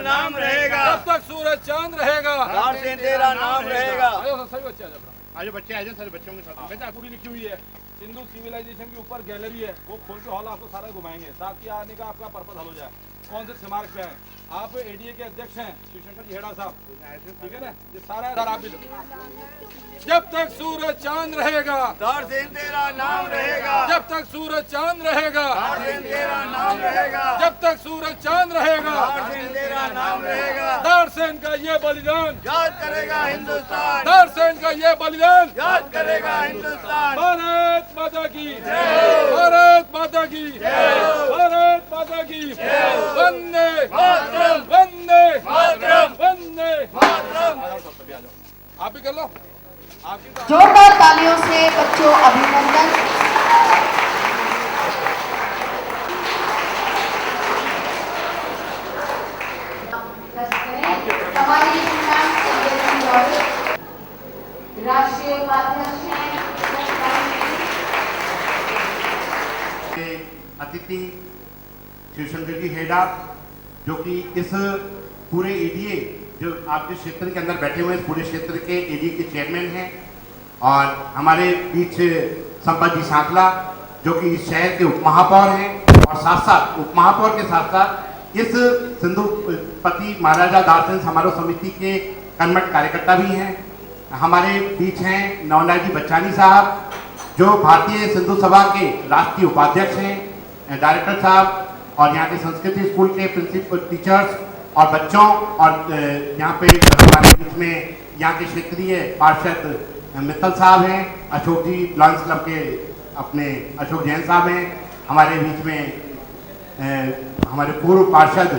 नाम रहेगा, जब तक सूरज चांद रहेगा, दारसेन तेरा नाम रहेगा। सही बच्चे आज बच्चे आ जाए, सारे बच्चों के साथ बेटा पूरी लिखी हुई है। सिंधु सिविलाइजेशन के ऊपर गैलरी है, वो खोल के हॉल आपको सारा घुमाएंगे ताकि आने का आपका पर्पस हल हो जाए। कौन से स्मारक पे है, आप एडीए के अध्यक्ष हैं शिवशंकर जी हेड़ा साहब, ठीक है ना, ये सारा आप भी। जब तक सूरज चांद रहेगा, दारसेन तेरा नाम रहेगा, जब तक सूरज चांद रहेगा, दारसेन तेरा नाम रहेगा, जब तक सूरज चांद रहेगा, दारसेन तेरा नाम रहेगा। दारसेन का ये बलिदान याद करेगा हिंदुस्तान, दारसेन का ये बलिदान याद करेगा हिंदुस्तान। भारत माता की, भारत माता की, भारत माता की। वंदे मातरम, वंदे मातरम, वंदे मातरम। आप भी कर लो, आपकी तो जोरदार तालियों से बच्चों अभिनंदन। हमारी राष्ट्रीय उपाध्यक्ष हैं अतिथि शिवशंकर जी हेड़ा, जो कि इस पूरे एडीए जो आपके क्षेत्र के अंदर बैठे हुए हैं, पूरे क्षेत्र के एडीए के चेयरमैन हैं, और हमारे बीच संपत जी सांकला जो कि इस शहर के उपमहापौर हैं, और साथ साथ उपमहापौर के साथ साथ इस सिंधुपति महाराजा दारसेन समारोह समिति के कर्मठ कार्यकर्ता भी हैं। हमारे बीच हैं नवलाल जी बच्चानी साहब जो भारतीय सिंधु सभा के राष्ट्रीय उपाध्यक्ष हैं, डायरेक्टर साहब, और यहाँ के संस्कृति स्कूल के प्रिंसिपल टीचर्स और बच्चों, और यहाँ पे हमारे बीच में यहाँ के क्षेत्रीय पार्षद मित्तल साहब हैं, अशोक जी लॉन्स क्लब के अपने अशोक जैन साहब हैं, हमारे बीच में हमारे पूर्व पार्षद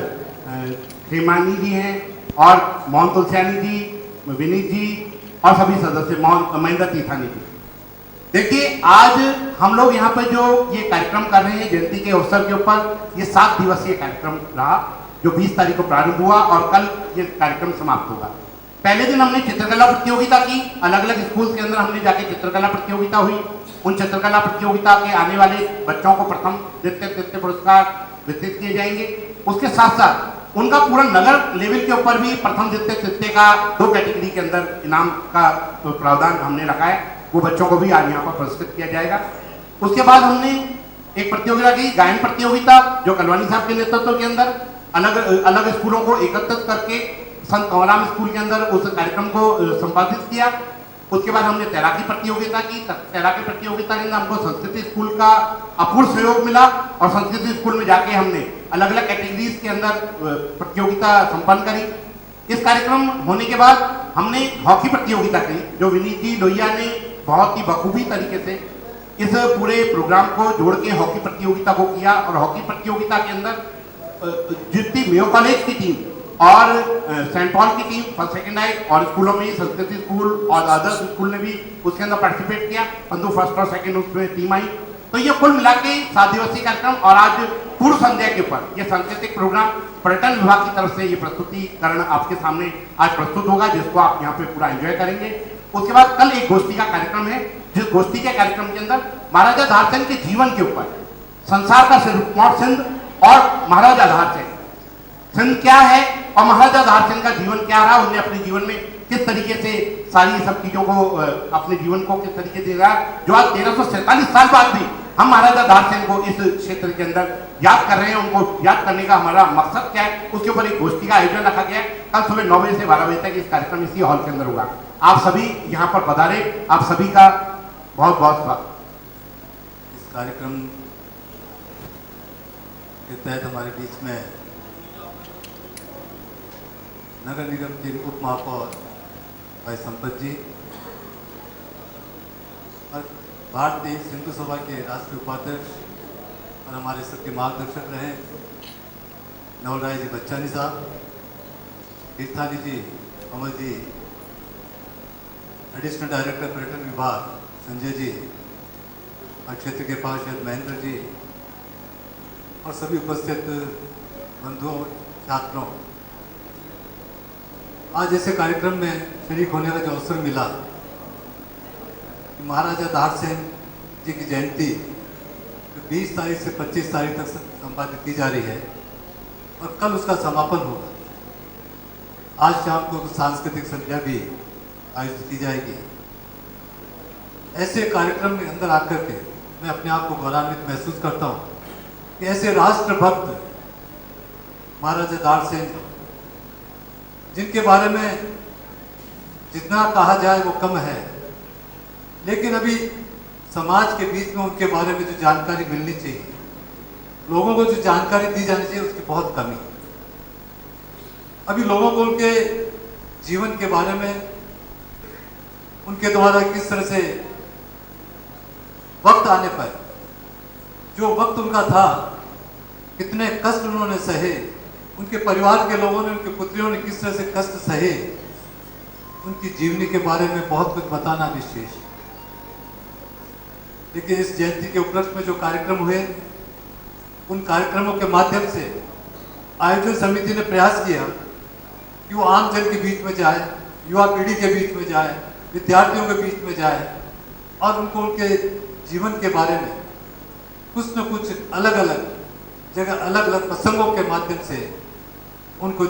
खेमानी जी हैं, और मोहन तुलसियानी जी, विनीत जी, और सभी सदस्य महेंद्र तीर्थानी जी। देखिए, आज हम लोग यहाँ पर जो ये कार्यक्रम कर रहे हैं जयंती के अवसर के ऊपर, ये 7 दिवसीय कार्यक्रम रहा जो 20 तारीख को प्रारंभ हुआ और कल ये कार्यक्रम समाप्त होगा। पहले दिन हमने चित्रकला प्रतियोगिता की, अलग अलग स्कूल के अंदर हमने जाके चित्रकला प्रतियोगिता हुई। उन चित्रकला प्रतियोगिता के आने वाले बच्चों को प्रथम द्वितीय तृतीय पुरस्कार वितरित किए जाएंगे। उसके साथ साथ उनका पूरा नगर लेवल के ऊपर भी प्रथम द्वितीय तृतीय का 2 कैटेगरी के अंदर इनाम का प्रावधान हमने रखा है, वो बच्चों को भी आज यहाँ पर पुरस्कृत किया जाएगा। उसके बाद हमने एक प्रतियोगिता की, गायन प्रतियोगिता, जो कलवानी साहब के नेतृत्व के अंदर अलग अलग स्कूलों को एकत्रित करके संत कंवरराम स्कूल के अंदर उस कार्यक्रम को संपादित किया। उसके बाद हमने तैराकी प्रतियोगिता की। तैराकी प्रतियोगिता के अंदर हमको संस्कृति स्कूल का अपूर्व सहयोग मिला, और संस्कृति स्कूल में जाके हमने अलग अलग कैटेगरीज के अंदर प्रतियोगिता संपन्न करी। इस कार्यक्रम होने के बाद हमने हॉकी प्रतियोगिता की, जो विनीत जी लोहिया ने बहुत ही बखूबी तरीके से इस पूरे प्रोग्राम को जोड़ के हॉकी प्रतियोगिता को किया, और हॉकी प्रतियोगिता के अंदर जितनी मेयो कॉलेज की टीम और सेंट पॉल की टीम फर्स्ट सेकंड आई, और स्कूलों में संस्कृति स्कूल और अदर्स स्कूल ने भी उसके अंदर पार्टिसिपेट किया, परंतु फर्स्ट और सेकंड उसमें टीम आई। तो ये कुल मिला के 7 दिवसीय कार्यक्रम, और आज पूर्व संध्या के ऊपर ये सांस्कृतिक प्रोग्राम पर्यटन विभाग की तरफ से ये प्रस्तुतिकरण आपके सामने आज प्रस्तुत होगा, जिसको आप यहाँ पे पूरा एंजॉय करेंगे। उसके बाद कल एक गोष्ठी का कार्यक्रम है, जिस गोष्ठी के कार्यक्रम के अंदर महाराजा दारसेन के जीवन के ऊपर, संसार का सिरमौर सिंध और महाराजा दारसेन, सिंध क्या है और महाराजा दारसेन का जीवन क्या रहा, उन्हें अपने जीवन में किस तरीके से सारी सब चीजों को अपने जीवन को किस तरीके से रहा, जो आज 1347 साल बाद भी हम महाराजा दारसेन को इस क्षेत्र के अंदर याद कर रहे हैं। उनको याद करने का हमारा मकसद क्या है, उसके ऊपर एक गोष्ठी का आयोजन रखा गया है। कल सुबह 9 बजे से 12 बजे तक इस कार्यक्रम इसी हॉल के अंदर होगा। आप सभी यहाँ पर पधारे, आप सभी का बहुत बहुत स्वागत। इस कार्यक्रम के तहत हमारे बीच में नगर निगम के उप महापौर भाई संपत जी और भारतीय सिंधु सभा के राष्ट्रीय उपाध्यक्ष और हमारे सबके मार्गदर्शक रहे नवलाल जी बच्चानी साहब, तीर्थानी जी, अमर जी, एडिशनल डायरेक्टर पर्यटन विभाग संजय जी, और क्षेत्र के पार्षद महेंद्र जी, और सभी उपस्थित बंधुओं, छात्रों, आज ऐसे कार्यक्रम में शरीक होने का जो अवसर मिला, महाराजा दारसेन जी की जयंती 20 तारीख से 25 तारीख तक संपादित की जा रही है और कल उसका समापन होगा। आज शाम को सांस्कृतिक संध्या भी आयोजित की जाएगी। ऐसे कार्यक्रम में अंदर आकर के मैं अपने आप को गौरवान्वित महसूस करता हूँ कि ऐसे राष्ट्रभक्त महाराजा दाड़सेन जी, जिनके बारे में जितना कहा जाए वो कम है, लेकिन अभी समाज के बीच में उनके बारे में जो जानकारी मिलनी चाहिए, लोगों को जो जानकारी दी जानी चाहिए, उसकी बहुत कमी। अभी लोगों को उनके जीवन के बारे में, उनके द्वारा किस तरह से वक्त आने पर जो वक्त उनका था, कितने कष्ट उन्होंने सहे, उनके परिवार के लोगों ने, उनके पुत्रियों ने किस तरह से कष्ट सहे, उनकी जीवनी के बारे में बहुत कुछ बताना विशेष। लेकिन इस जयंती के उपलक्ष्य में जो कार्यक्रम हुए, उन कार्यक्रमों के माध्यम से आयोजन समिति ने प्रयास किया कि वो आम जन के बीच में जाए, युवा पीढ़ी के बीच में जाए, विद्यार्थियों के बीच में जाए और उनको उनके जीवन के बारे में कुछ न कुछ अलग अलग जगह, अलग अलग प्रसंगों के माध्यम से उनको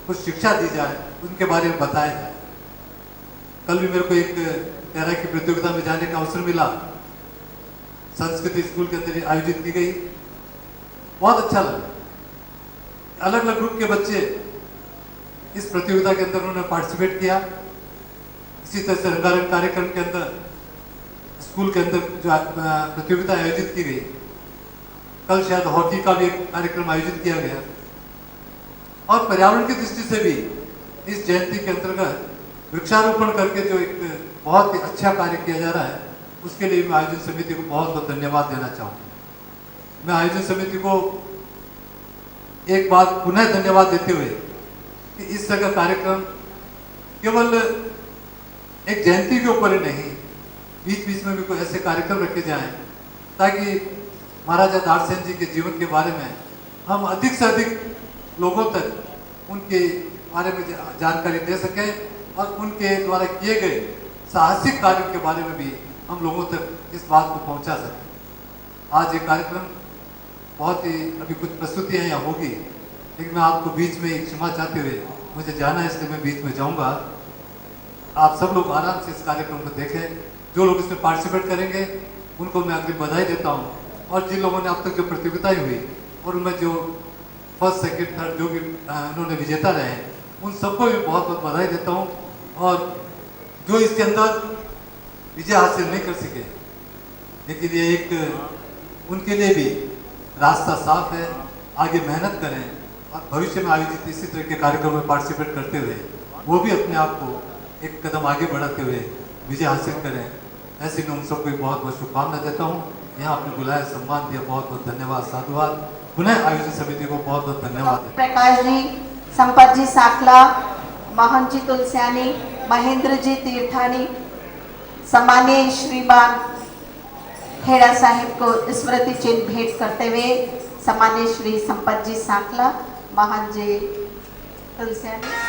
कुछ शिक्षा दी जाए, उनके बारे में बताया जाए। कल भी मेरे को एक तैराकी प्रतियोगिता में जाने का अवसर मिला, संस्कृति स्कूल के अंदर आयोजित की गई, बहुत अच्छा लगा। अलग अलग ग्रुप के बच्चे इस प्रतियोगिता के अंदर उन्होंने पार्टिसिपेट किया। इसी तरह से रंगारंग कार्यक्रम के अंदर स्कूल के अंदर जो प्रतियोगिता आयोजित की गई, कल शायद हॉकी का भी एक कार्यक्रम आयोजित किया गया। और पर्यावरण की दृष्टि से भी इस जयंती के अंतर्गत वृक्षारोपण करके जो एक बहुत ही अच्छा कार्य किया जा रहा है, उसके लिए मैं आयोजन समिति को बहुत बहुत धन्यवाद देना चाहूँगा। मैं आयोजन समिति को एक बार पुनः धन्यवाद देते हुए कि इस तरह का कार्यक्रम केवल एक जयंती के ऊपर ही नहीं, बीच बीच में भी कोई ऐसे कार्यक्रम रखे जाएं ताकि महाराजा दाड़सेन जी के जीवन के बारे में हम अधिक से अधिक लोगों तक उनके बारे में जानकारी दे सकें और उनके द्वारा किए गए साहसिक कार्यों के बारे में भी हम लोगों तक इस बात को पहुंचा सकें। आज ये कार्यक्रम बहुत ही, अभी कुछ प्रस्तुतियाँ यहाँ होगी, लेकिन मैं आपको बीच में एक क्षमा चाहते हुए, मुझे जाना है इसलिए मैं बीच में जाऊँगा। आप सब लोग आराम से इस कार्यक्रम को देखें। जो लोग इसमें पार्टिसिपेट करेंगे उनको मैं अग्रिम बधाई देता हूँ, और जिन लोगों ने अब तक जो प्रतियोगिताएं हुई और उनमें जो फर्स्ट सेकंड थर्ड जो भी उन्होंने विजेता रहे, उन सबको भी बहुत बहुत बधाई देता हूँ। और जो इसके अंदर विजय हासिल नहीं कर सके, लेकिन ये एक उनके लिए भी रास्ता साफ है, आगे मेहनत करें और भविष्य में आयोजित इसी तरह के कार्यक्रम में पार्टिसिपेट करते हुए वो भी अपने आप को एक कदम आगे बढ़ाते हुए विजय हासिल करें। ऐसे में उन सबको बहुत बहुत शुभकामना देता हूँ। यहाँ आपने बुलाया, सम्मान दिया, बहुत बहुत धन्यवाद, साधुवाद। पुनः आयोजन समिति को बहुत बहुत धन्यवाद। प्रकाश जी, संपत जी साकला, मोहन जी तुलसियानी, महेंद्र जी तीर्थानी, सम्मानीय श्रीमान खेड़ा साहिब को स्मृति चिन्ह भेंट करते हुए सम्मानीय श्री संपत जी साकला, मोहन जी तुलसियानी।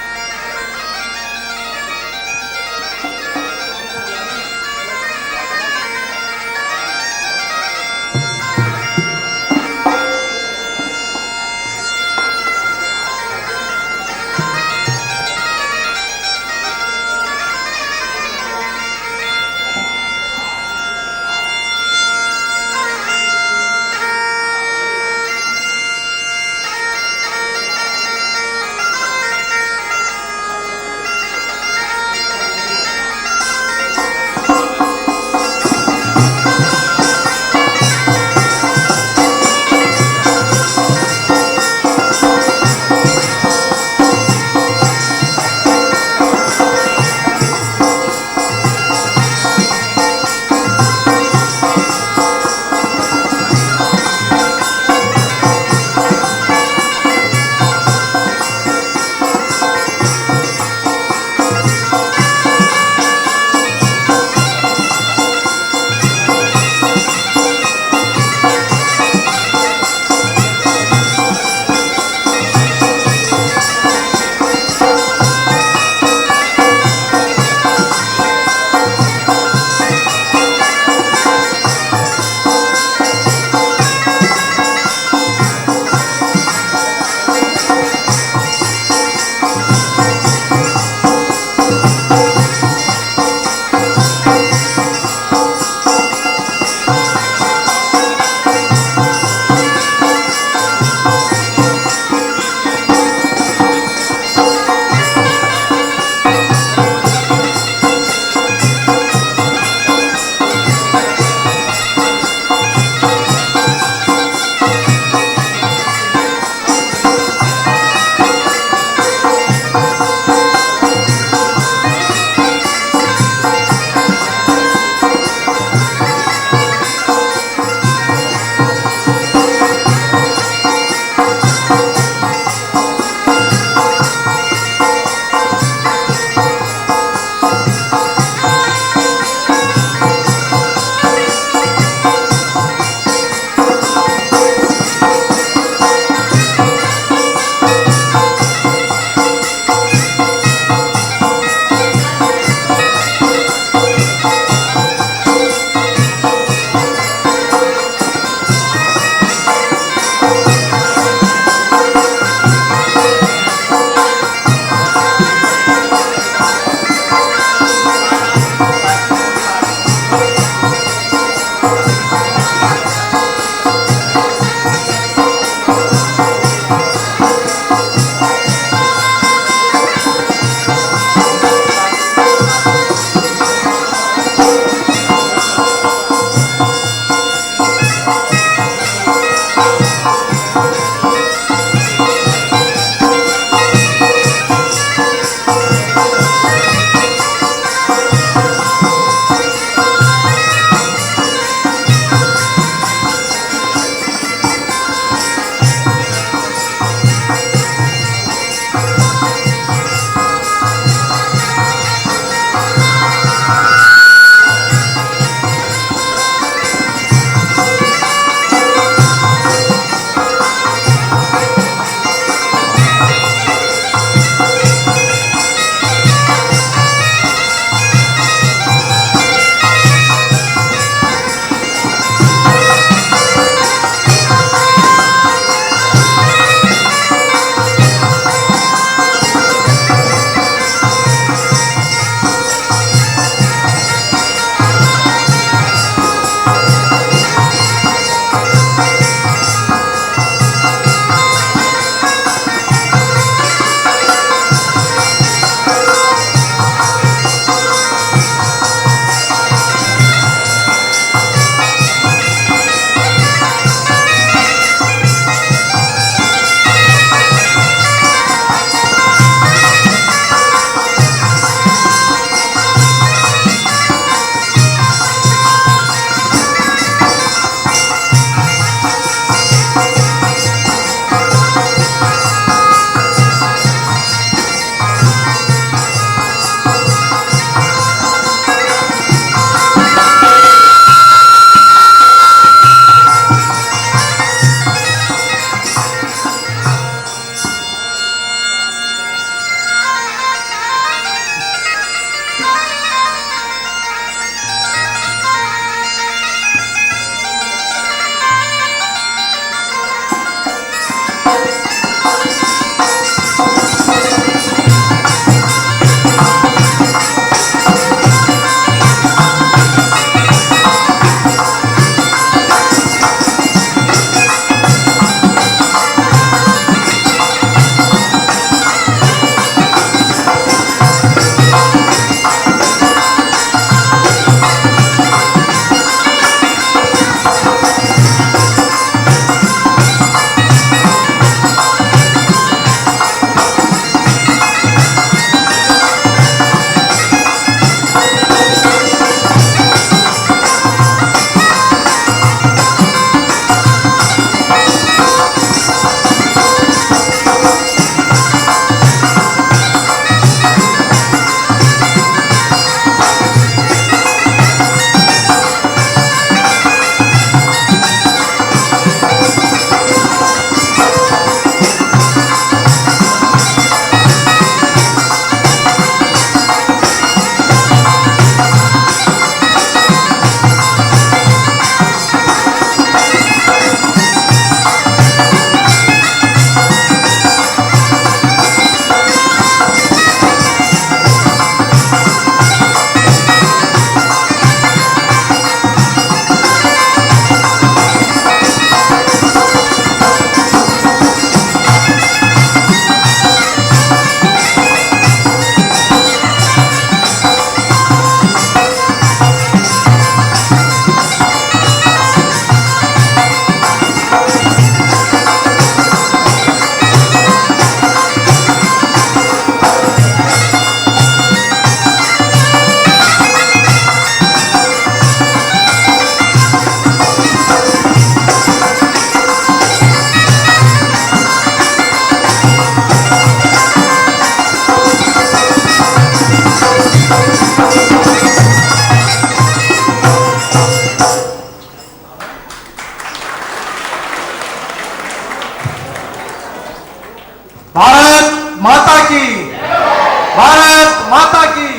भारत माता की।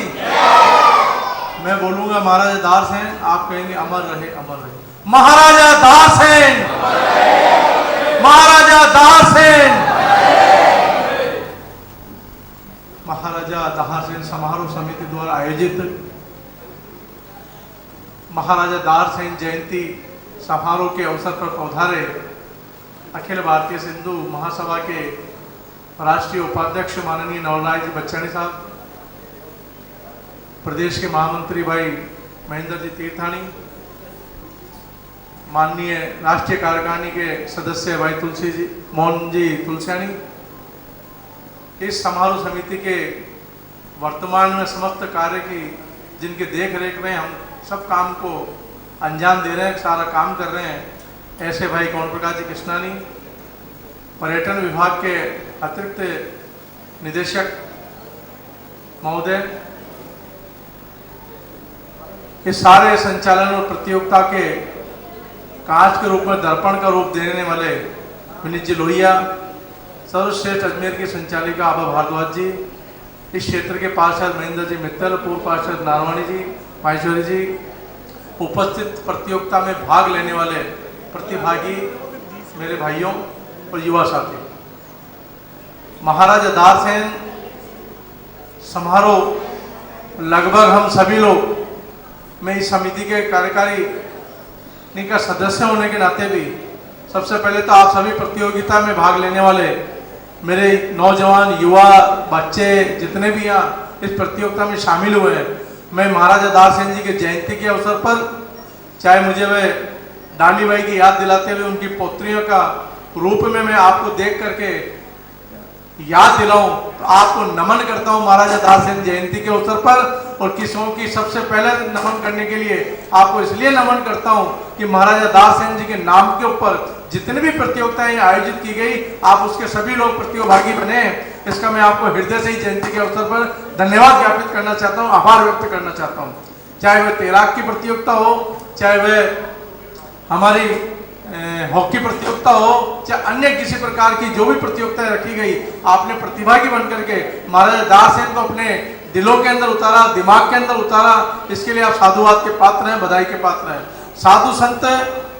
मैं बोलूंगा महाराजा दारसेन, आप कहेंगे अमर रहे अमर रहे। महाराजा दारसेन, महाराजा दारसेन। महाराजा दारसेन समारोह समिति द्वारा आयोजित महाराजा दारसेन जयंती समारोह के अवसर पर पधारे अखिल भारतीय सिंधु महासभा के राष्ट्रीय उपाध्यक्ष माननीय नवलराय जी बच्चानी साहब, प्रदेश के महामंत्री भाई महेंद्र जी तीर्थानी, माननीय राष्ट्रीय कार्यकारिणी के सदस्य भाई तुलसी जी मोहन जी तुलसियानी, इस समारोह समिति के वर्तमान में समस्त कार्य की जिनके देख रेख में हम सब काम को अंजाम दे रहे हैं, सारा काम कर रहे हैं, ऐसे भाई कौन प्रकाश जी कृष्णानी, पर्यटन विभाग के अतिरिक्त निदेशक महोदय, इस सारे संचालन और प्रतियोगिता के कांच के रूप में दर्पण का रूप देने वाले विनीत जी लोहिया, सर्वश्रेष्ठ अजमेर की संचालिका आभा भारद्वाज जी, इस क्षेत्र के पार्षद महेंद्र जी मित्तल, पूर्व पार्षद नारवाणी जी, माहेश्वरी जी, उपस्थित प्रतियोगिता में भाग लेने वाले प्रतिभागी मेरे भाइयों और युवा साथी, महाराजा दारसेन समारोह लगभग हम सभी लोग, मैं इस समिति के कार्यकारी का सदस्य होने के नाते भी सबसे पहले तो आप सभी प्रतियोगिता में भाग लेने वाले मेरे नौजवान युवा बच्चे जितने भी यहाँ इस प्रतियोगिता में शामिल हुए हैं, मैं महाराजा दारसेन जी के जयंती के अवसर पर, चाहे मुझे वह डांडी बाई की याद दिलाते हुए उनकी पौत्रियों का रूप में मैं आपको देख करके याद दिलाऊं, तो आपको नमन करता हूं महाराजा दारसेन जयंती के अवसर पर। और किस्मों की सबसे पहले नमन करने के लिए आपको इसलिए नमन करता हूं कि महाराजा दारसेन जी के नाम के ऊपर जितनी भी प्रतियोगिताएं आयोजित की गई, आप उसके सभी लोग प्रतिभागी बने, इसका मैं आपको हृदय से ही जयंती के अवसर पर धन्यवाद ज्ञापित करना चाहता हूँ, आभार व्यक्त करना चाहता हूँ। चाहे वह तैराक की प्रतियोगिता हो, चाहे वह हमारी हॉकी प्रतियोगिता हो, चाहे अन्य किसी प्रकार की जो भी प्रतियोगिताएं रखी गई, आपने प्रतिभागी बनकर के महाराजा दारसेन को अपने दिलों के अंदर उतारा, दिमाग के अंदर उतारा, इसके लिए आप साधुवाद के पात्र हैं, बधाई के पात्र हैं। साधु संत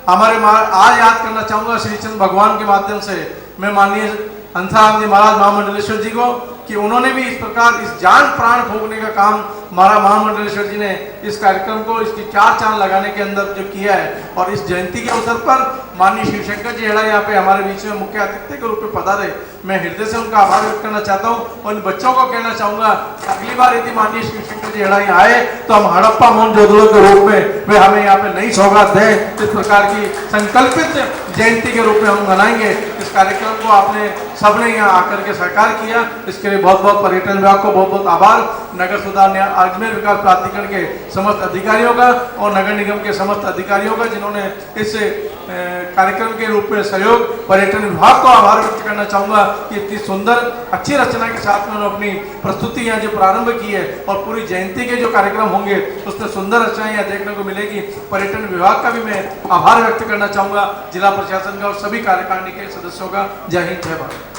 हमारे आज याद करना चाहूंगा श्री चंद्र भगवान के माध्यम से, मैं माननीय हंसाराम जी महाराज महामंडलेश्वर जी को, कि उन्होंने भी इस प्रकार इस जान प्राण फूंकने का काम महाराज महामंडलेश्वर जी ने इस कार्यक्रम को इसकी 4 चांद लगाने के अंदर जो किया है। और इस जयंती के अवसर पर माननीय शिवशंकर जी हेड़ा यहाँ पे हमारे बीच में मुख्य अतिथि के रूप में पधारे, मैं हृदय से उनका आभार व्यक्त करना चाहता हूँ। और इन बच्चों को कहना चाहूंगा अगली बार यदि माननीय शिवशंकर जी हेड़ा यहाँ आए तो हम हड़प्पा मोहनजोदड़ो के रूप में वे हमें यहाँ पे नई सौगात दें, इस प्रकार की संकल्पित जयंती के रूप में हम मनाएंगे। इस कार्यक्रम को आपने सबने यहाँ आकर के सहकार किया, इसके लिए बहुत बहुत पर्यटन विभाग को बहुत बहुत आभार, नगर सुधार अजमेर विकास प्राधिकरण के समस्त अधिकारियों का और नगर निगम के समस्त अधिकारियों का जिन्होंने इस कार्यक्रम के रूप में सहयोग, पर्यटन विभाग को आभार व्यक्त करना चाहूंगा कि इतनी सुंदर अच्छी रचना के साथ में उन्होंने अपनी प्रस्तुति यहाँ जो प्रारंभ की है और पूरी जयंती के जो कार्यक्रम होंगे उसमें सुंदर रचनाएं यहाँ देखने को मिलेगी। पर्यटन विभाग का भी मैं आभार व्यक्त करना चाहूंगा, जिला प्रशासन का और सभी कार्यकारिणी के सदस्यों का। जय हिंद, जय भारत।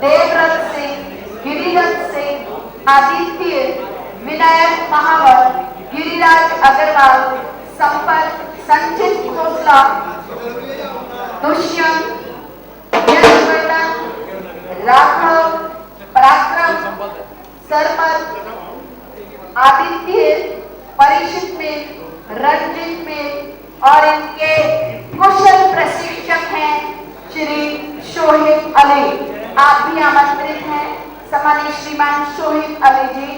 देवव्रत सिंह, गिरिराज सिंह, आदित्य, विनायक महावर, गिरिराज अग्रवाल, संपत, संचित खोसला, दुष्यंत, यशवर्धन, राघव, पराक्रम, सरमत, आदित्य, परीक्षित में, रंजित में और इनके कुशल प्रशिक्षक हैं श्री शोहिब अली। आप भी आमंत्रित हैं, सम्मानित श्रीमान शोहिब अली जी।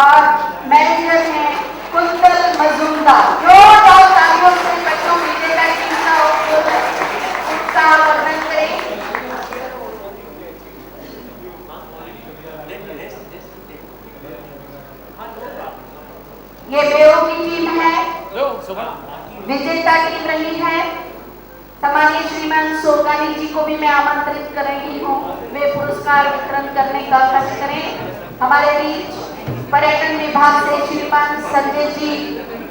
और मैनेजर हैं कुंतल मजूमदार। जोरदार तालियों से बच्चों विजेता टीम का उत्साहवर्धन करें। ये बेओ की टीम है, विजेता टीम रही है। सम्मानित श्रीमान सोगानी जी को भी मैं आमंत्रित कर रही हूँ, वे पुरस्कार वितरण करने का कष्ट करें। हमारे बीच पर्यटन विभाग से श्रीमान संजय जी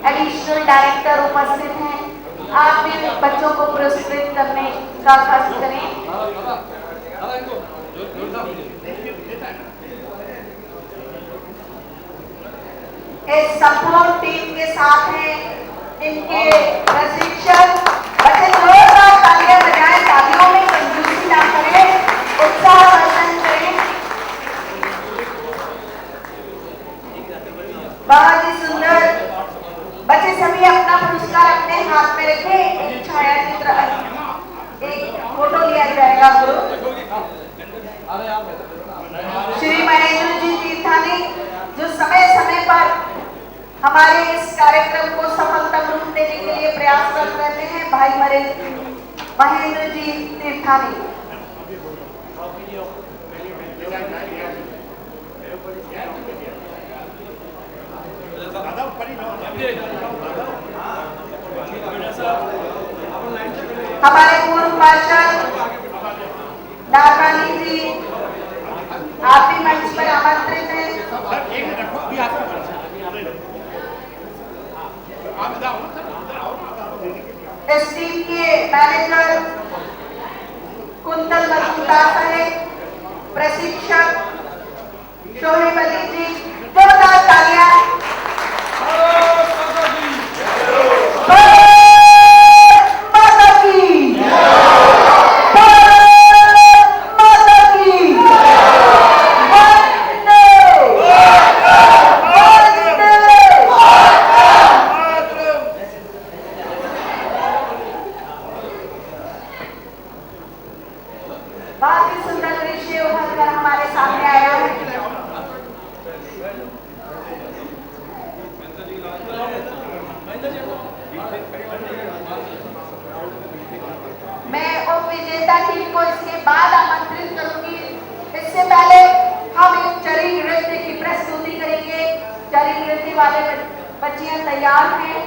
एडिशनल डायरेक्टर उपस्थित हैं। आप भी बच्चों को पुरस्कृत करने का कष्ट करें। इस संपूर्ण टीम के साथ हैं इनके प्रशिक्षक। बच्चे जोरदार तालियां बजाएं, तालियों में कंजूसी ना करें, उत्साहवर्धन करें। बहुत ही सुंदर। बच्चे सभी अपना पुरस्कार अपने हाथ में रखें। एक छायाचित्र, एक फोटो लिया जाएगा। श्री महेंद्र जी तीर्थानी जो समय समय पर हमारे इस कार्यक्रम को सफलतम रूप देने के लिए प्रयासरत रहते हैं, भाई महेंद्र जी तीर्थानी। हमारे पूर्व पार्षद नारकानी जी, आप भी मंच पर आमंत्रित हैं। इस टीम के मैनेजर कुंतल मजूमदार साहब, प्रशिक्षक शोहिब अली जी। जोरदार तालियां। बहुत ही सुंदर दृश्य उभर कर हमारे सामने आया है। मैं उप विजेता टीम को इसके बाद आमंत्रित करूंगी। इससे पहले हम एक चरी नृत्य की प्रस्तुति करेंगे। चरी नृत्य वाले बच्चियां तैयार हैं।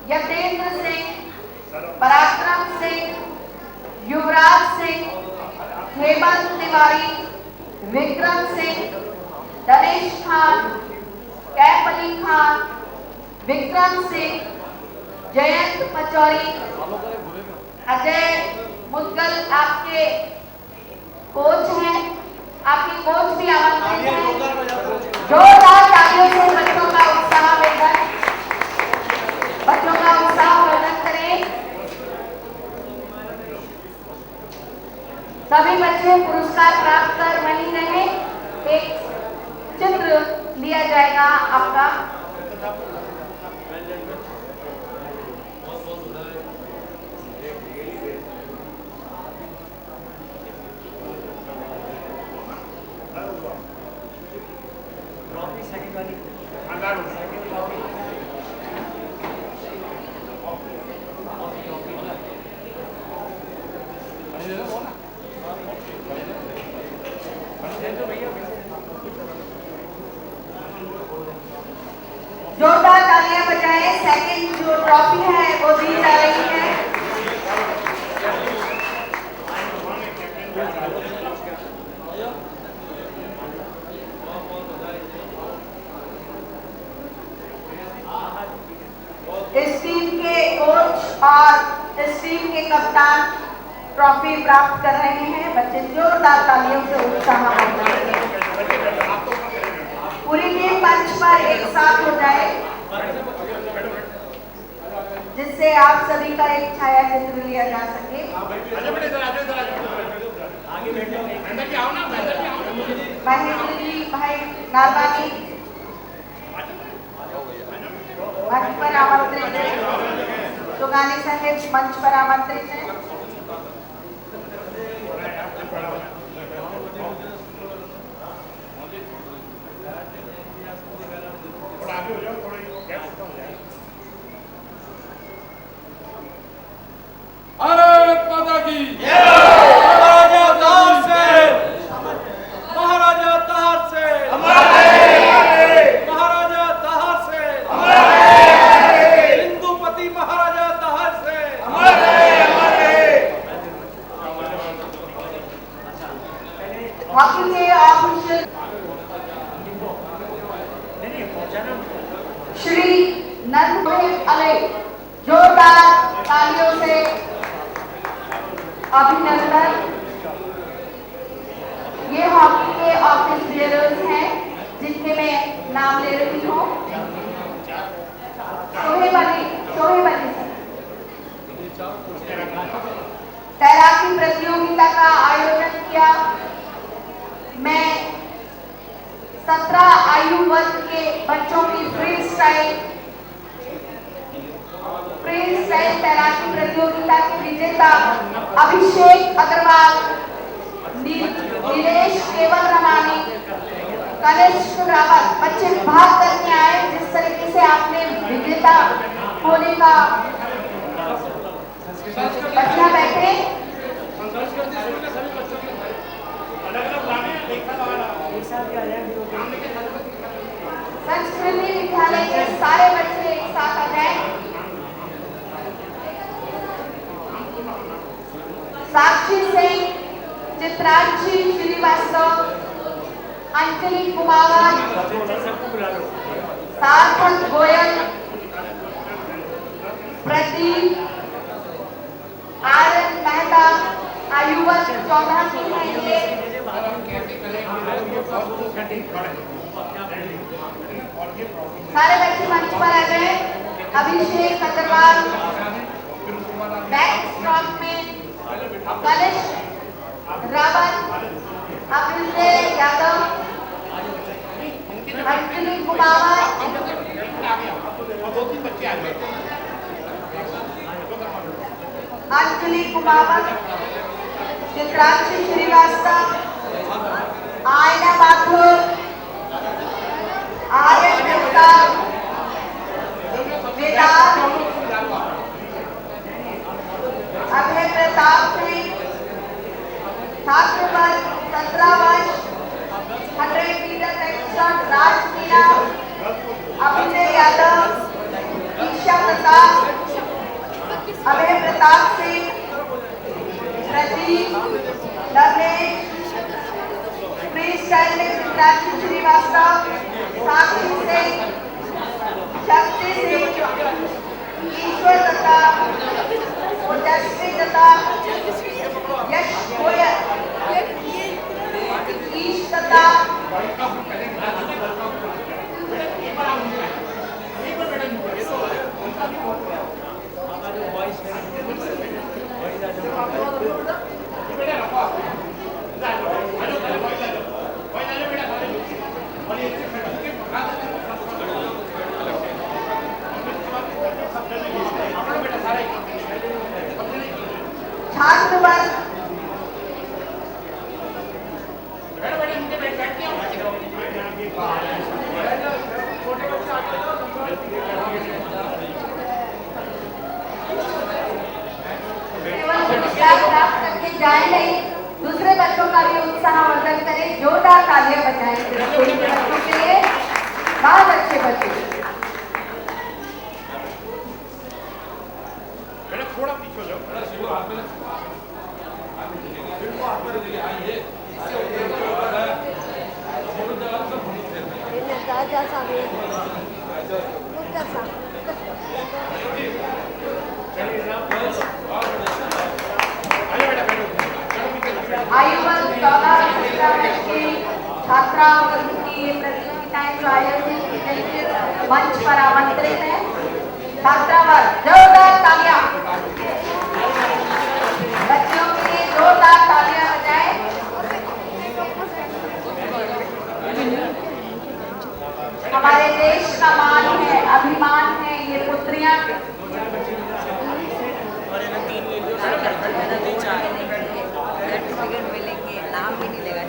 यतेंद्र सिंह, पराक्रम सिंह, युवराज सिंह, हेमंत तिवारी, विक्रम सिंह, दनेश खान, कैफ अली खान, विक्रम सिंह, जयंत पचौरी, अजय मुदगल आपके कोच हैं, आपके कोच भी आमंत्रित हैं। जोरदार तालियों से बच्चों का उत्साहवर्धन करें। सभी बच्चे पुरस्कार प्राप्त कर वहीं रहे। एक चित्र लिया जाएगा आपका। जोरदार तालियां बजाएं। सेकंड जो ट्रॉफी है वो दी जा रही है। इस टीम के कोच और इस टीम के कप्तान ट्रॉफी प्राप्त कर रहे हैं। बच्चे जोरदार तालियों से उत्साह पूरी टीम मंच पर एक साथ हो जाए, जिससे आप सभी का एक छाया चित्र लिया जा सके। महेंद्र जी भाई नारवानी मंच पर आमंत्रित है। सुगानी साहेब मंच पर आमंत्रित है। भारत माता की महाराजा तार से हिंदूपति महाराजा तार से हॉकी के ऑफिशियल श्री नंद अले जोरदार तालियों से अभिनंदन। ये हॉकी के ऑफिस बियरर्स हैं जिनके मैं नाम ले रही हूँ। शोहेब अली तैराकी प्रतियोगिता का आयोजन किया। मैं 17 आयु वर्ग के बच्चों की फ्री स्टाइल तैराकी प्रतियोगिता के विजेता अभिषेक अग्रवाल, नीलेश केवल रमानी, कनिष्क रावत बच्चे भाग करके आए। जिस तरीके से आपने विजेता होने का बच्चा बैठे संस्कृति विद्यालय के सारे बच्चे एक साथ आ जाए। साक्षी सिंह, चित्रांशी श्रीवास्तव, अंजलि कुमार, सार्थक गोयल, प्रदीप, आर्यन मेहता, आयुवत 14 की है ये। सारे बच्चे मंच पर आ गए। अभिषेक अग्रवाल बैक स्ट्रोक में, कनिष्क रावत, अभिषेक यादव, अंजलि कुमावत, चित्रांशी श्रीवास्तव, आयना माथुर, आर्यन मेहता, वेदांत, अभय प्रताप सिंह, छात्र वर्ग 17 वर्ष 100 मीटर टेक्शन राज मीना, अभिनय यादव, ईशा प्रताप, चित्रांशी श्रीवास्तव, साक्षी सिंह, शक्ति सिंह, ईश्वर दत्ता, ओजस्वी दत्ता, यश गोयल, ईश दत्ता, छात्र वर्ग प्राप्त करके जाए नहीं, दूसरे बच्चों का भी उत्साहवर्धन करें, जोरदार तालियां बजाएं स्कूल के बच्चों के लिए। बहुत अच्छे बच्चे। थोड़ा पीछे हो जाओ, आयु वर्ग 14-17 वर्ष की छात्रा वर्ग की ये प्रतियोगिताएं जो आयोजित की गई है मंच पर आमंत्रित है। छात्रा वर्ग जोरदार तालियां, बच्चों के लिए जोरदार तालियां बजाएं। हमारे देश का मान है, अभिमान है ये पुत्रियां। सर्टिफिकेट मिलेंगे, नाम भी नहीं लेगा।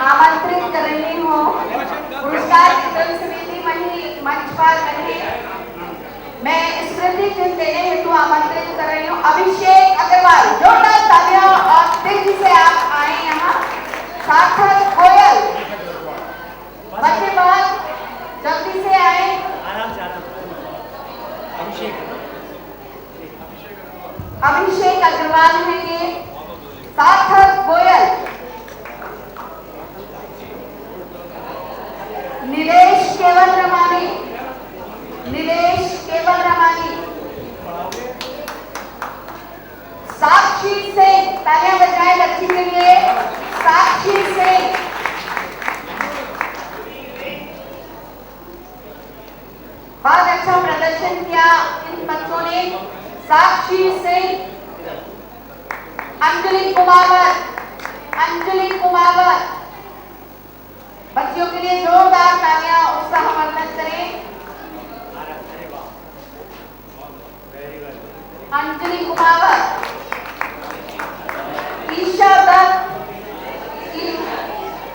आमंत्रित कर रही हूँ पुरस्कार वितरण समिति मंच पर रहे। मैं स्मृति चिन्ह देने हेतु आमंत्रित कर रही हूँ अभिषेक अग्रवाल। जोरदार तालियां और तेजी से आप आए यहाँ। सार्थक गोयल, बच्चे बहुत जल्दी से आए। अभिषेक अग्रवाल है ये। सार्थक गोयल, नीलेश केवल रमानी, नीलेश केवल रमानी, साक्षी सिंह, तालियां बजाएं बच्ची के लिए। साक्षी सिंह, बहुत अच्छा प्रदर्शन किया इन बच्चों ने। साक्षी सिंह, अंजलि कुमावत, अंजलि कुमावत, बच्चियों के लिए जोरदार तालियां उत्साहवर्धन करें। अंजलि कुमावत, ईशा दत्त,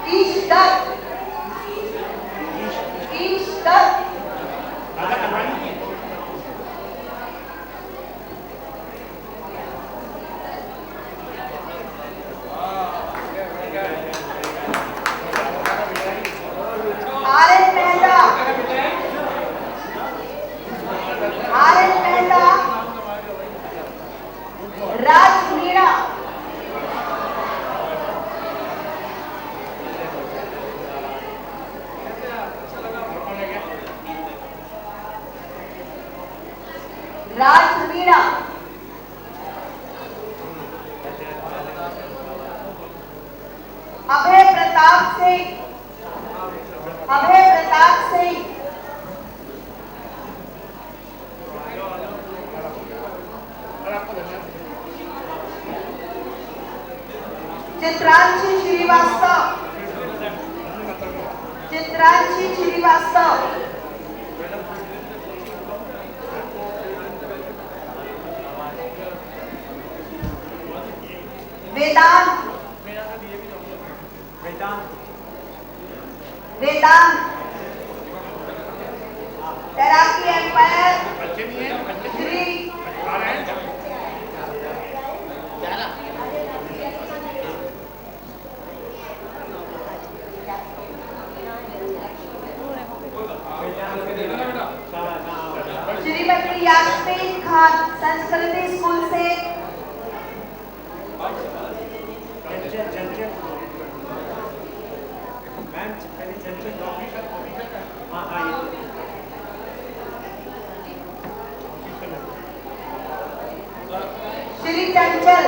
ईश दत्त, ईश दत्त, आरएन मेहता, आरएन मेहता, राज मीणा, राज मीणा, अभय प्रताप सिंह, अभय प्रताप सिंह, चित्रांशी श्रीवास्तव, चित्रांशी श्रीवास्तव, श्रीवास्तव, वेदांत, वेदांत, तैराकी एम्पायर श्री श्रीमती यास्मीन खान संस्कृति स्कूल से, श्री चंचल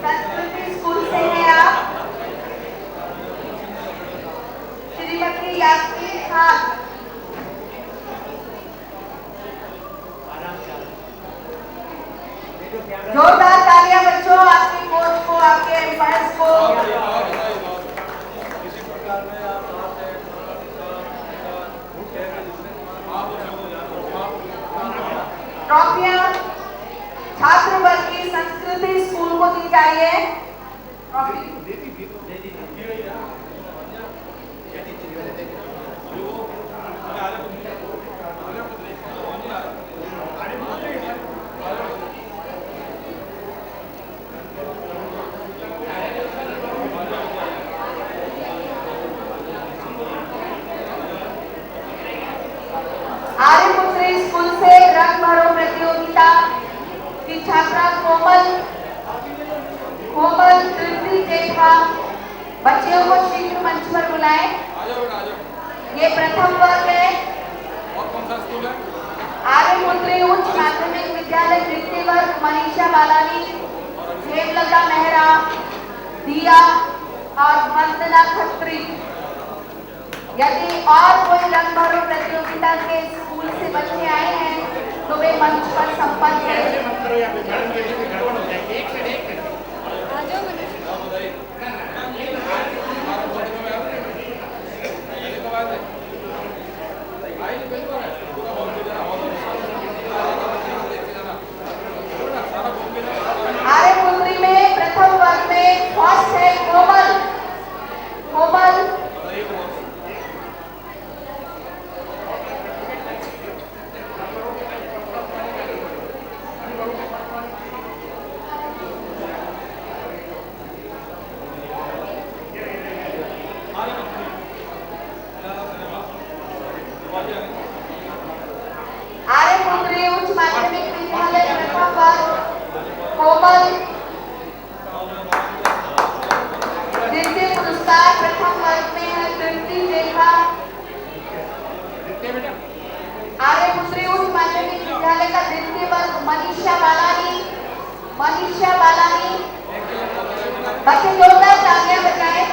संस्कृति स्कूल से हैं आप, श्रीमती यास्मीन खान, जोरदार तालियां बच्चों आपके कोच को, आपके एम्पायर्स को। ट्रॉफियां छात्र वर्ग की संस्कृति स्कूल को दी जाइए। ट्रॉफी आर्यपुत्री स्कूल से रंग भरो प्रतियोगिता की छात्रा कोमल तृप्ति जेठा, बच्चियों को शीघ्र मंच पर बुलाएं। ये प्रथम वर्ग है। आर्यपुत्री उच्च माध्यमिक विद्यालय द्वितीय वर्ग मनीषा बालानी, हेमलता मेहरा, दिया और वंदना खत्री। यदि और कोई रंग भरो प्रतियोगिता के स्कूल से बच्चे आए हैं तो वे मंच पर संपर्क करें। आर्यपुत्री में प्रथम वर्ग में फर्स्ट है कोमल। आर्यपुत्री उच्च माध्यमिक विद्यालय प्रथम वर्ग कोमल। द्वितीय पुरस्कार प्रथम वर्ग में है तृप्ति जेठा। आर्यपुत्री उच्च माध्यमिक विद्यालय का द्वितीय वर्ग मनीषा बालानी। बच्चे जोरदार तालियां बजाएं।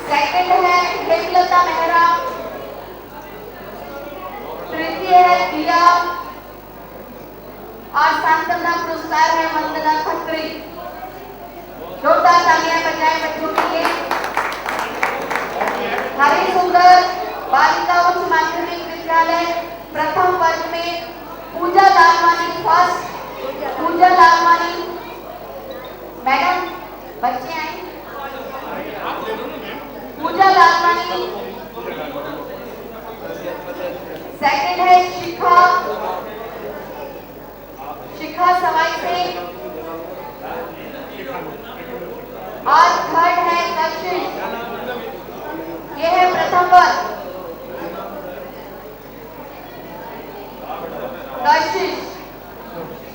सेकंड है हेमलता मेहरा, तृतीय है दिया और सांत्वना पुरस्कार है वंदना खत्री। जोरदार तालियां बजाएं बच्चों के लिए। हरि सुंदर बालिका उच्च माध्यमिक विद्यालय प्रथम वर्ग में पूजा लालवानी फर्स्ट। पूजा लालवानी मैडम, बच्चे आए। पूजा लालवानी। सेकंड है शिखा सवाई से और थर्ड है कशिश। ये है प्रथम वर्ग कशिश।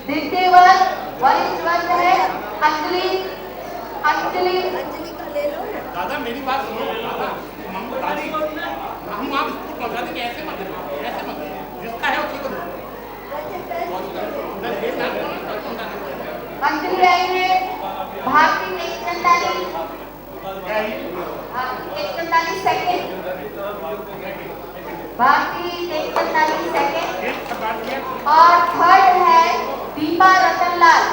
द्वितीय वर्ग वरिष्ठ वर्ग है अंजलि। दादा मेरी बात सुनो। दादी हम आप इसको पहुंचा देंगे। ऐसे मत जिसका है उसी को दो। अंजलि आई है। भारती तेजचंदानी सेकंड। भारती तेजचंदानी सेकंड और थर्ड है दीपा रतनलाल।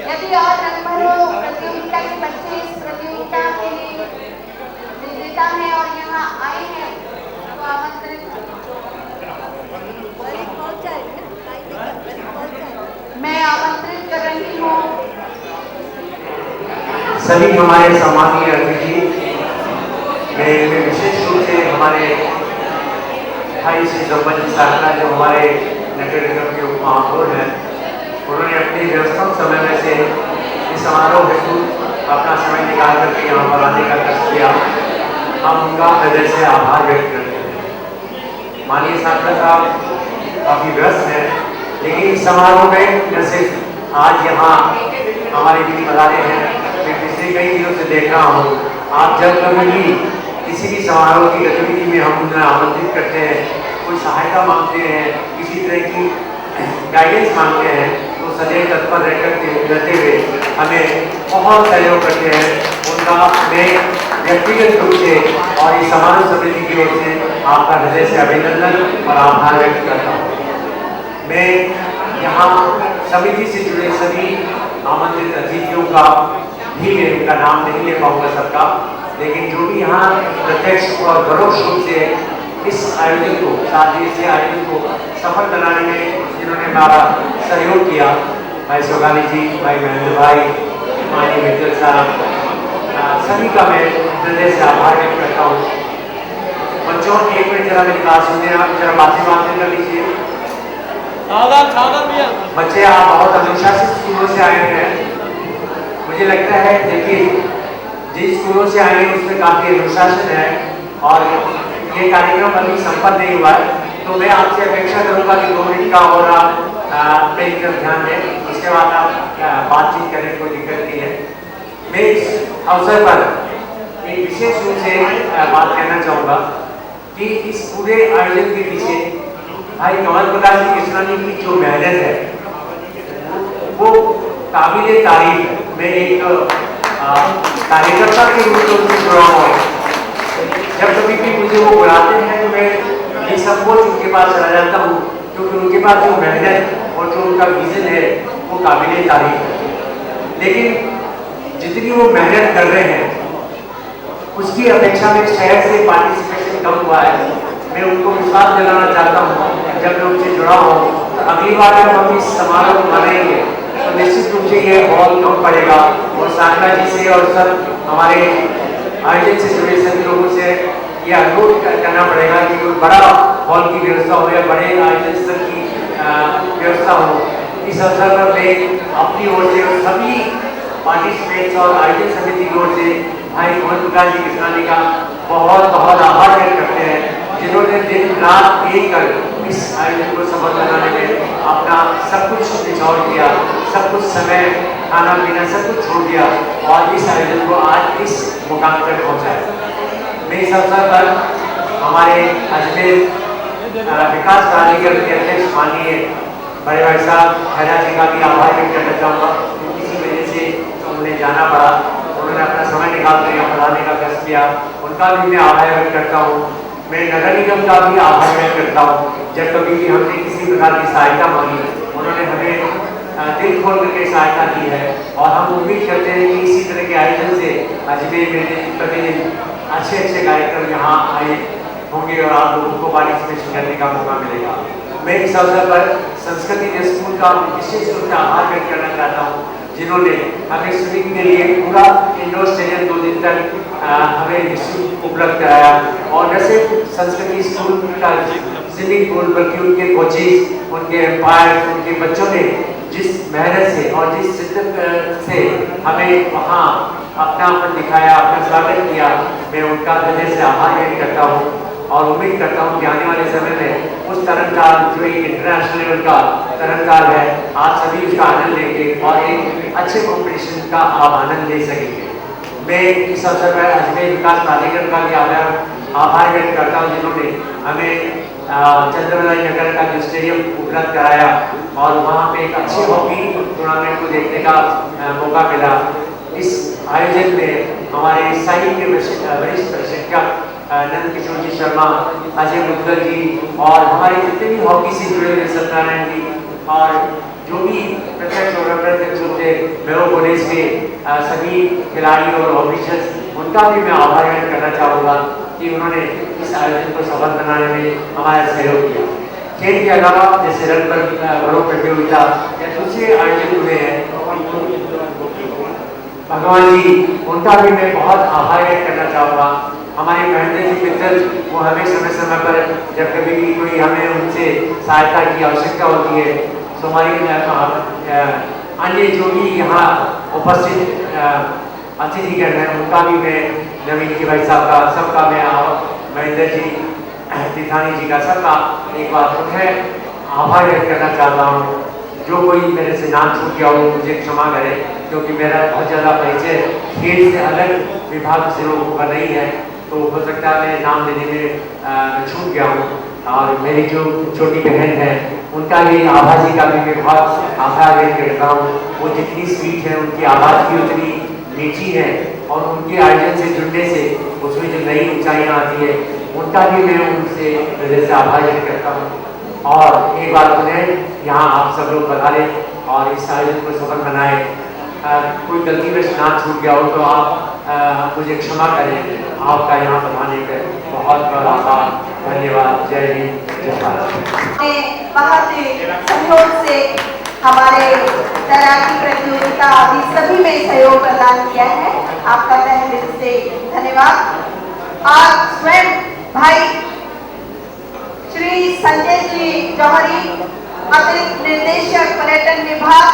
यदि और नंबर हो प्रतियोगिता के बच्चे इस प्रतियोगिता के लिए विजेता हैं और यहाँ आए हैं तो आमंत्रित। मैं आमंत्रित कर रही हूँ सभी हमारे सम्मानीय अतिथि। मैं विशेष रूप से हमारे भाई श्री संपत साखला जो हमारे नगर निगम के उप महापौर हैं, उन्होंने अपने व्यवस्थित समय में से इस समारोह हेतु अपना समय निकाल करके यहाँ पर आने का कष्ट किया। हम उनका हृदय से आभार व्यक्त करते हैं। माननीय साखला साहब काफ़ी व्यस्त हैं, लेकिन इस समारोह में न सिर्फ आज यहाँ हमारे बीच पधारे हैं, मैं पिछले कई दिनों से देख रहा हूँ आप जब कभी भी किसी भी समारोह की गतिविधि में हम उन्हें आमंत्रित करते हैं, कोई सहायता मांगते हैं, किसी तरह की गाइडेंस मांगते हैं, तो सदैव तत्पर रहते हुए हमें बहुत सहयोग करते हैं। उनका मैं व्यक्तिगत रूप से और इस समारोह समिति की ओर से आपका हृदय से अभिनंदन और आभार व्यक्त करता हूँ। मैं यहाँ समिति से जुड़े सभी आमंत्रित अतिथियों का भी मैं उनका नाम नहीं ले पाऊंगा सबका, लेकिन जो भी यहाँ प्रत्यक्ष और परोक्ष रूप से इस आयोजन को, 7 दिवसीय आयोजन को सफल बनाने में जिन्होंने हमारा सहयोग किया, भाई सोगाली जी, भाई महेंद्र भाई, माननीय मित्तल साहब, सभी का मैं हृदय से आभार व्यक्त करता हूँ। बच्चों एक मिनट जरा मेरी बात सुनिए, आप जरा बातें कर लीजिए। बच्चे आप बहुत अनुशासित स्कूलों से आए हैं, मुझे लगता है देखिए जिन स्कूलों से आए हैं उसमें काफ़ी अनुशासन है और ये कार्यक्रम अभी संपन्न नहीं हुआ है, तो मैं आपसे अपेक्षा करूंगा कि 2 मिनट का और आप मेरी तरफ ध्यान दें, उसके बाद आप बातचीत करें, कोई दिक्कत नहीं है। मैं इस अवसर पर एक विशेष रूप से बात कहना चाहूँगा कि इस पूरे आयोजन के पीछे भाई कमल प्रकाश जी कृष्णानी की जो मेहनत है वो काबिल तारीफ है। मैं एक कार्यकर्ता के रूप में उनसे जुड़ा हुआ हूँ। जब कभी भी मुझे वो बुलाते हैं तो मैं ये संकोच उनके पास चला जाता हूँ, क्योंकि उनके पास जो मेहनत और जो उनका विजन है वो काबिल तारीफ है। लेकिन जितनी वो मेहनत कर रहे हैं उसकी अपेक्षा में शहर से पार्टिसिपेशन कम हुआ है। मैं उनको विश्वास दिलाना चाहता हूँ, जब मैं उनसे जुड़ा हूँ तो अगली बार जब हम इस समारोह को मनाएंगे तो निश्चित रूप से ये हॉल कम पड़ेगा और साखला जी से और सब हमारे आयोजन से जुड़े सभी लोगों से ये अनुरोध करना पड़ेगा कि कोई बड़ा हॉल की व्यवस्था हो या बड़े आयोजन स्तर की व्यवस्था हो। इस अवसर पर मैं अपनी ओर से और सभी पार्टिसिपेंट्स और आयोजन समिति की ओर से भाई कमल प्रकाश जी कृष्णानी का बहुत बहुत आभार व्यक्त करते हैं, जिन्होंने दिन रात एक कर इस आयोजन को सफल बनाने में अपना सब कुछ निछावर किया, सब कुछ समय, खाना पीना सब कुछ छोड़ दिया और इस आयोजन को आज इस मुकाम तक पहुंचाया। मैं इस अवसर पर हमारे अजमेर विकास प्राधिकरण के अध्यक्ष माननीय बड़े भाई साहब खैरा जी का भी आभार व्यक्त करना चाहूँगा। इसी वजह से उन्हें जाना पड़ा, उन्होंने अपना समय निकाल कर यहाँ पढ़ाने का कष्ट किया, उनका भी मैं आभार व्यक्त करता हूँ। मैं नगर निगम का भी आभार व्यक्त करता हूँ। जब कभी भी हमने किसी प्रकार की सहायता मांगी उन्होंने हमें दिल खोल करके सहायता की है और हम उम्मीद करते हैं कि इसी तरह के आयोजन से अजमेर में प्रतिदिन अच्छे कार्यक्रम यहाँ आए होंगे और आप लोगों को पार्टिसिपेशन करने का मौका मिलेगा। मैं इस अवसर पर संस्कृति स्कूल का विशेष रूप से आभार व्यक्त करना चाहता हूँ, जिन्होंने हमें स्विमिंग के लिए पूरा इंडोर स्टेडियम 2 दिन तक हमें निःशुल्क उपलब्ध कराया और न सिर्फ संस्कृति स्कूल का स्विमिंग पूल बल्कि उनके कोचेज, उनके एम्पायर, उनके बच्चों ने जिस मेहनत से और जिस शिद्दत से हमें वहाँ अपनापन दिखाया, अपना स्वागत किया, मैं उनका हृदय से आभार व्यक्त करता हूँ और उम्मीद करता हूँ कि आने वाले समय में उस तरणताल जो एक इंटरनेशनल लेवल का तरणताल है, आप सभी उसका आनंद लेंगे और एक अच्छे कॉम्पिटिशन का आप आनंद ले सकेंगे। मैं इस अवसर पर अजमेर विकास प्राधिकरण का भी आभार व्यक्त करता हूँ, जिन्होंने हमें चंद्रमलाई नगर का जो स्टेडियम उपलब्ध कराया और वहाँ पे एक अच्छे हॉकी टूर्नामेंट को देखने का मौका मिला। इस आयोजन में हमारे साहिब के वरिष्ठ प्रशिक्षक नंद किशोर जी शर्मा, अजय मुद्गल जी और हमारे जितने भी हॉकी से जुड़े हुए सत्यनारायण जी और जो भी प्रत्यक्ष और अप्रत्यक्ष रूप से मेरे कॉलेज के सभी खिलाड़ी और ऑफिसर्स, उनका भी मैं आभार व्यक्त करना चाहूँगा कि उन्होंने इस आयोजन को सफल बनाने में हमारा सहयोग किया। खेल के अलावा जैसे रन पर घरों प्रतियोगिता या दूसरे आयोजन हुए हैं, भगवान जी उनका भी मैं बहुत आभार व्यक्त करना चाहूँगा। हमारे महेंद्र जी मित्तल, वो हमें समय समय पर जब कभी भी कोई हमें उनसे सहायता की आवश्यकता होती है तो हमारी अन्य जो भी यहाँ उपस्थित अतिथिगण हैं उनका भी मैं, नवीन के भाई साहब का, सबका मैं, महेंद्र जी, तीर्थानी जी का, सबका एक बार उन्हें आभार व्यक्त करना चाहता हूँ। जो कोई मेरे से नाम छूट गया हो मुझे क्षमा करे, क्योंकि मेरा बहुत ज़्यादा परिचय खेल से अलग विभाग से लोगों का नहीं है, तो हो सकता है मैं नाम लेने में छूट गया हूँ। और मेरी जो छोटी बहन है उनका भी, आभा जी का भी मैं बहुत आभार व्यक्त करता हूँ। वो जितनी स्वीट है, उनकी आवाज़ भी उतनी मीठी है, और उनके आयोजन से जुड़ने से उसमें जो नई ऊंचाइयाँ आती है उनका भी मैं उनसे हृदय से आभार व्यक्त करता हूँ। और एक बार उन्हें यहाँ आप सब लोग पधारे और इस आयोजन को सफल बनाए। कोई गलती में स्नान छूट गया हो तो आप मुझे क्षमा करें। आपका यहाँ पधारने पर बहुत बहुत आभार, धन्यवाद। जय हिंद, जय भारत। बहुत सहयोग से हमारे तैराकी प्रतियोगिता आदि सभी में सहयोग प्रदान किया है, आपका तहे दिल से धन्यवाद। आज स्वयं भाई श्री संजय जी जौहरी, अतिरिक्त निर्देशक पर्यटन विभाग,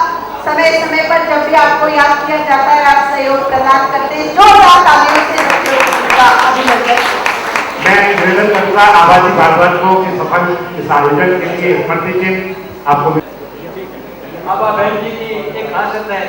समय समय पर जब भी आपको याद किया जाता है आप सहयोग प्रदान करते हैं। जोरदार तालियों से अभिनंदन। मैं निवेदन करूंगा आबादी भारद्वाज को कि सफल इस आयोजन के लिए स्मृति चिन्ह आपको आभा बहन जी की एक खासियत है